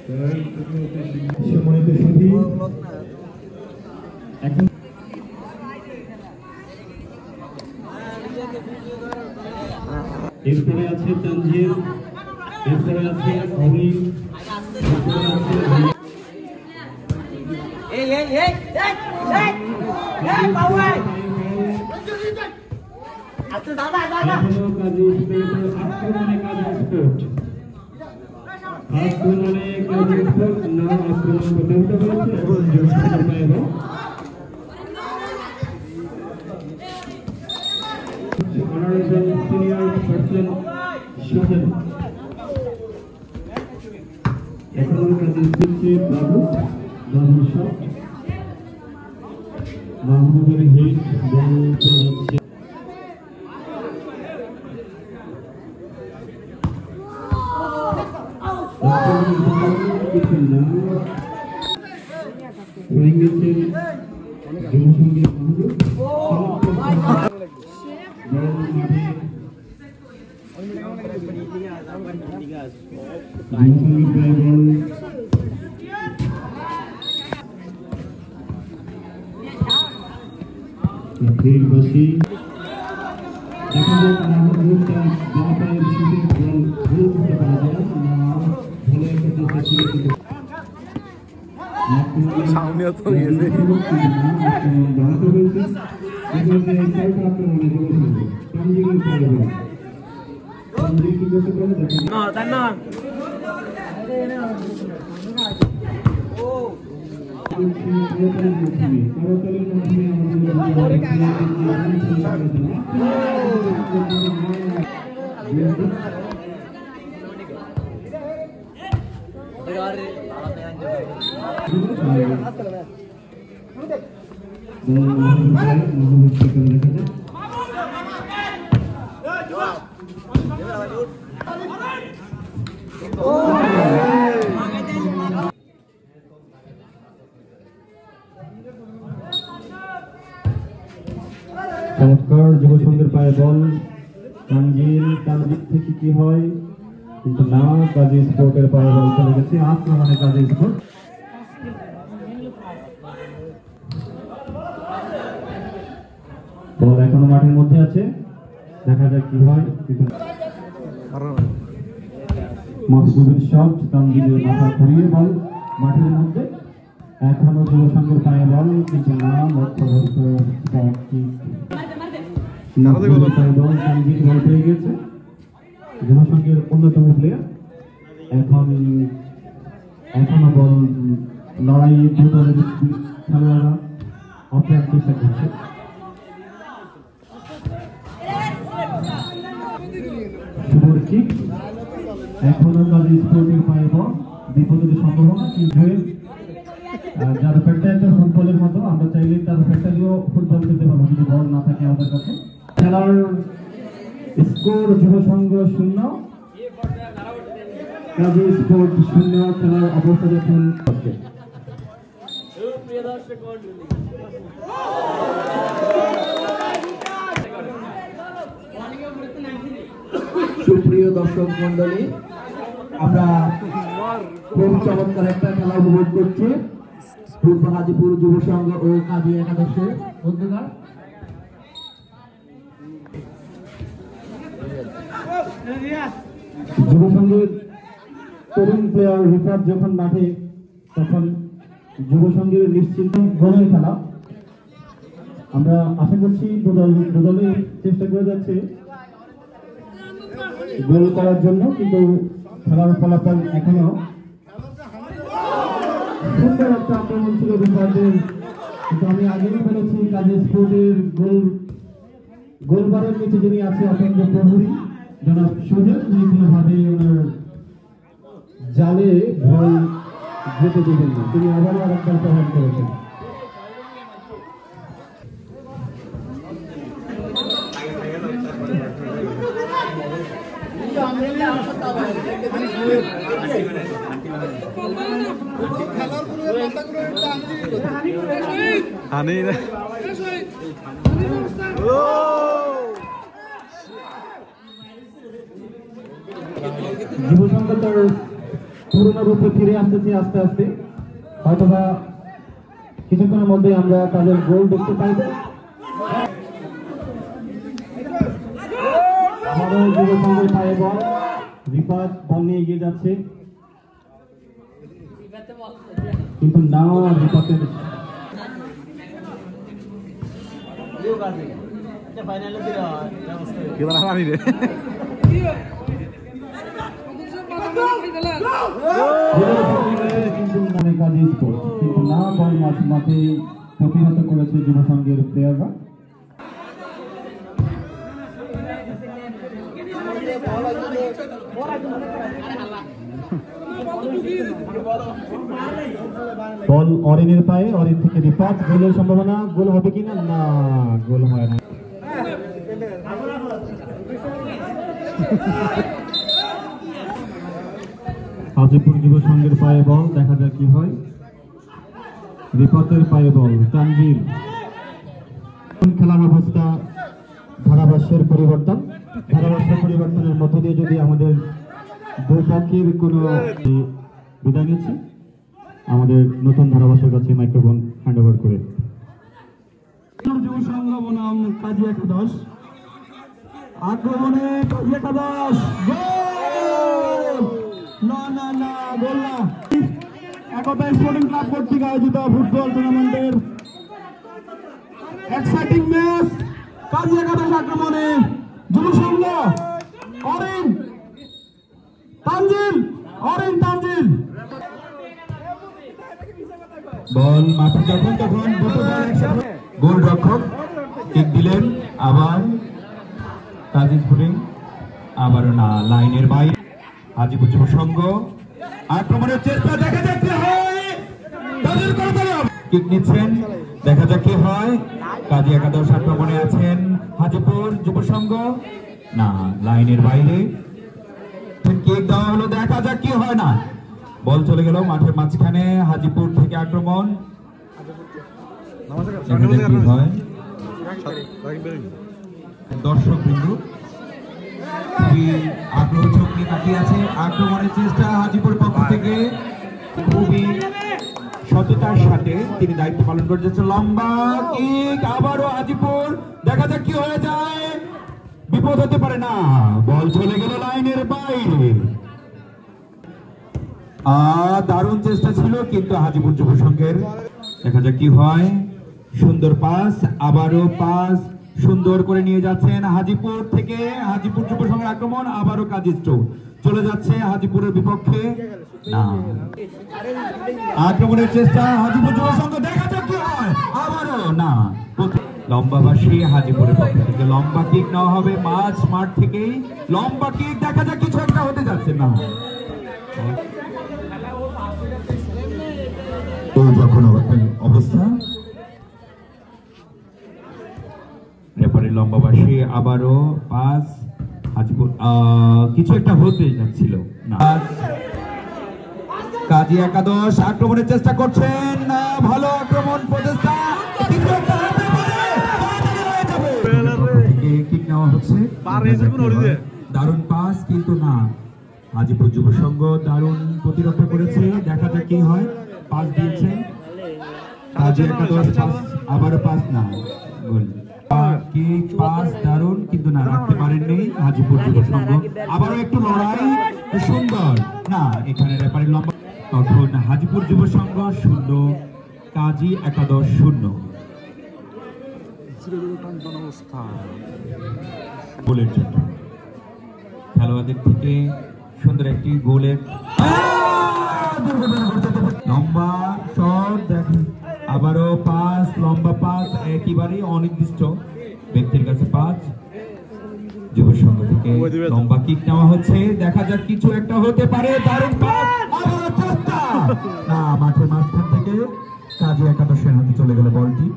সম্মানিত সুধী, এখন এরপরে আছে তানজিল, এরপরে আছে অমিন, এরপরে আছে মাহমুদের হিট হচ্ছে বসি চমৎকার যুব সংঘের পায়ে বল। তানজিল, তার দিক থেকে কি হয় কিন্তু না, কাজী স্পোর্টের পায়ে বল চলে গেছে আক্রমণে কাজী স্পোর্ট। বল এখনো মাঠের মধ্যে আছে, দেখা যাক কি হয়। মাহবুবের শট, তানজিলের মাথা ঘুরিয়ে বল মাঠের মধ্যে, এখনো যুব সংঘের পায়ে বল কিন্তু না, লক্ষ্যভ্রষ্ট যুব সংঘের অন্যতম প্লেয়ার। এখনো বল লড়াই দলের খেলোয়াড়রা অপরাধ চেষ্টা করছে। শুভর কিক, এখনো কাজী স্পোর্টের পায়ে বল, বিপদের সম্ভাবনা কিন্তু যারা ফেটটা একটা ফুটবলের মতো, আমরা চাইলে তার ফেটটা দিয়েও ফুটবল খেলতে পারবো যদি বল না থাকে আমাদের কাছে। খেলার স্কোর যুব সংঘ 0, কাজী স্পোর্ট 0। খেলার অবস্থা দেখুন। সুপ্রিয় দর্শক মন্ডলী, আমরা খুব চমৎকার একটা খেলা উপভোগ করছি পূর্ব হাজিপুর যুব সংঘ ও কাজী একাদশের বন্ধুরা। যুব সংঘের তরুণ প্লেয়ার রিফাত যখন মাঠে, তখন যুব সংঘের নিশ্চিন্ত গোলের খেলা। আমরা আশা করছি দুদলে চেষ্টা করে যাচ্ছে গোল করার জন্য, কিন্তু খেলার ফলাফল এখনো সুন্দর একটা আক্রমণ ছিল রিফাতের। কিন্তু আমি আগেই বলেছি কাজী স্পোর্টের গোলবারের নিচে যিনি আছে অত্যন্ত প্রহরী জনাব সুজন, তিনি কোনোভাবে ওনার জালে ভয় যেতে দেবেন না, তিনি আবারও আরেকবার প্রমাণ করেছেন। যুব সংঘ তার পুরনো রূপে ফিরে আসতেছি আস্তে আস্তে। হয়তোবা কিছুক্ষণের মধ্যে আমরা তাদের গোল দেখতে পাইব। আমারও যুব সংঘের পায়ে বল, রিফাত বল নিয়ে এগিয়ে যাচ্ছে, কিন্তু না রিফাতের কিন্তু না বল মাঠে প্রতিহত করেছে যুব সংঘের প্লেয়াররা। বল অরিনের পায়ে, অরিন থেকে রিফাত, গোলের সম্ভাবনা, গোল হবে কিনা? না, গোল হয় না। হাজিপুর যুব সংঘের পায়ে বল, দেখা যাক কি হয়। রিফাতের পায়ে বল, তানজিল। খেলার অবস্থা ধারাভাষ্যের পরিবর্তনের মধ্য দিয়ে যদি আমাদের দুই পক্ষের কোনো বিদায় নিচ্ছি, আমাদের নতুন ধারাভাষ্যের কাছে মাইক্রোফোন হ্যান্ড ওভার করে। যুব সংঘ বনাম কাজী একাদশ, আক্রমণে কাজী একাদশ, না না না, গোল না। একতা স্পোর্টিং ক্লাব কর্তৃক আয়োজিত ফুটবল টুর্নামেন্টের এক্সাইটিং ম্যাচ, কাজী একাদশ আক্রমণে যুব সংঘ, অরিন তানজিল, বল মাঠে যখন তখন গোল রক্ষক কিক দিলেন, আবার কাজী স্পোর্টিং, আবারও না, লাইনের বাইরে। হাজিপুর যুব সংঘ আক্রমণের চেষ্টা, দেখা যাক কি হয়, কিক নিচ্ছেন, দেখা যাক কি হয়। কাজী একাদশ আক্রমণে আছেন, হাজিপুর যুব সংঘ, না, লাইনের বাইরে। কিক দেওয়া হলো, দেখা যাক কি হয়, না, বল চলে গেল মাঠের মাঝখানে। হাজিপুর থেকে আক্রমণ, দেখা যাক কি হয়। দর্শক বিন্দু খুবই আগ্রহ চোখ নিয়ে তাকিয়ে আছে। আক্রমণের চেষ্টা হাজিপুর পক্ষ থেকে, খুবই সততার সাথে তিনি দায়িত্ব পালন করে যাচ্ছেন। লম্বা কিক, আবারও হাজিপুর, দেখা যাক কি হয়ে যায়, বিপদ হতে পারে, না, বল চলে গেল লাইনের বাইরে। দারুণ চেষ্টা ছিল কিন্তু হাজিপুর যুব সংঘের, দেখা যাক কি হয়। সুন্দর পাস, আবারও পাস, সুন্দর করে নিয়ে যাচ্ছেন হাজিপুর থেকে। হাজিপুর যুব সংঘের আক্রমণ, আবারও কাজী স্টোর চলে যাচ্ছে হাজিপুরের বিপক্ষে, না, আক্রমণের চেষ্টা হাজিপুর যুব সংঘ, দেখা যাক কি হয়, আবারও না। লম্বাবাসী হাজিপুরের পক্ষ থেকে লম্বা কিক নেওয়া হবে, মাঠ থেকেই লম্বা কিক, দেখা যাক কিছু একটা হতে যাচ্ছে, না, যখন অবস্থা। রেফারি লম্বাবাসী, আবারও পাস, হাজিপুর কিছু একটা হতে যাচ্ছিল, না। কাজী একাদশ আক্রমণের চেষ্টা করছেন, না, ভালো আক্রমণ প্রচেষ্টা, কিক নেওয়া হচ্ছে, দারুণ পাস, কিন্তু না, হাজিপুর যুব সংঘ দারুণ প্রতিরক্ষা করেছে, দেখা যাক কি হয়। পাস দিয়েছে কাজী একাদশ, আবারও পাস, না, গোল। পাস দারুণ, কিন্তু না, রাখতে পারেননি হাজিপুর যুব সংঘ। আবারও একটু লড়াই, সুন্দর, না, এখানে রেফারি লম্বা। তখন হাজিপুর যুব সংঘ 0, কাজী একাদশ 0। গোলের জন্য খেলোয়াড়দের থেকে সুন্দর একটি গোলের লম্বা শট, দেখেন, আবারও পাস, লম্বা পাস, একেবারে অনির্দিষ্ট ব্যক্তির কাছে পাস। যুব সংঘ থেকে লম্বা কিক নেওয়া হচ্ছে, দেখা যাক কিছু একটা হতে পারে, দারুণ পাস, আবারও চেষ্টা, না, মাঠের মাঝখান থেকে কাজী একাদশের হাতে চলে গেল বলটি।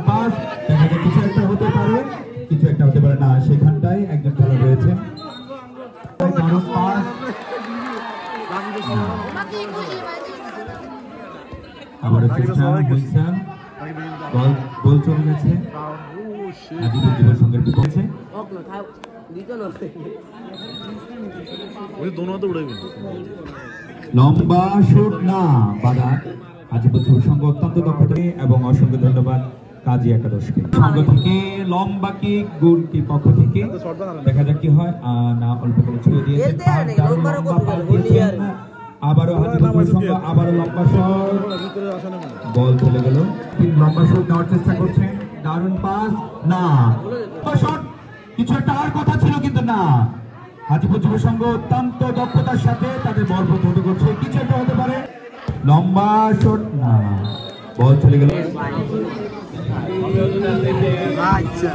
পাস, দেখা যাক কিছু একটা হতে পারে, না, সেখানটায় একজন খেলোয়াড় রয়েছে। দারুণ পাস, আবারও চেষ্টা হয়েছে, গোল চলে গেছে হাজিপুর যুব সংঘের বিপক্ষে। লম্বা শুট না বাধা গাজীপুর যুব সংঘ অত্যন্ত দক্ষতা এবং অসংখ্য ধন্যবাদ কাজী একাদশকে সংঘ থেকে লম্বা কিক গোলকির পক্ষ থেকে দেখা যাক কি হয় না অল্প করে ছুঁয়ে দিয়েছে আবারও হাজীপুর যুব সংঘ আবারও লম্বা শট বল চলে গেল লম্বা শট নেওয়ার চেষ্টা করছেন দারুণ পাস না শট কিছু একটা আর কথা ছিল কিন্তু না হাজীপুর যুব সংঘ অত্যন্ত দক্ষতার সাথে তাদের বল প্রতিহত করছে কিছু একটা হতে পারে লম্বা শট না বল চলে গেল আচ্ছা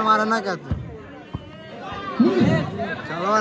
मारना क्या चलो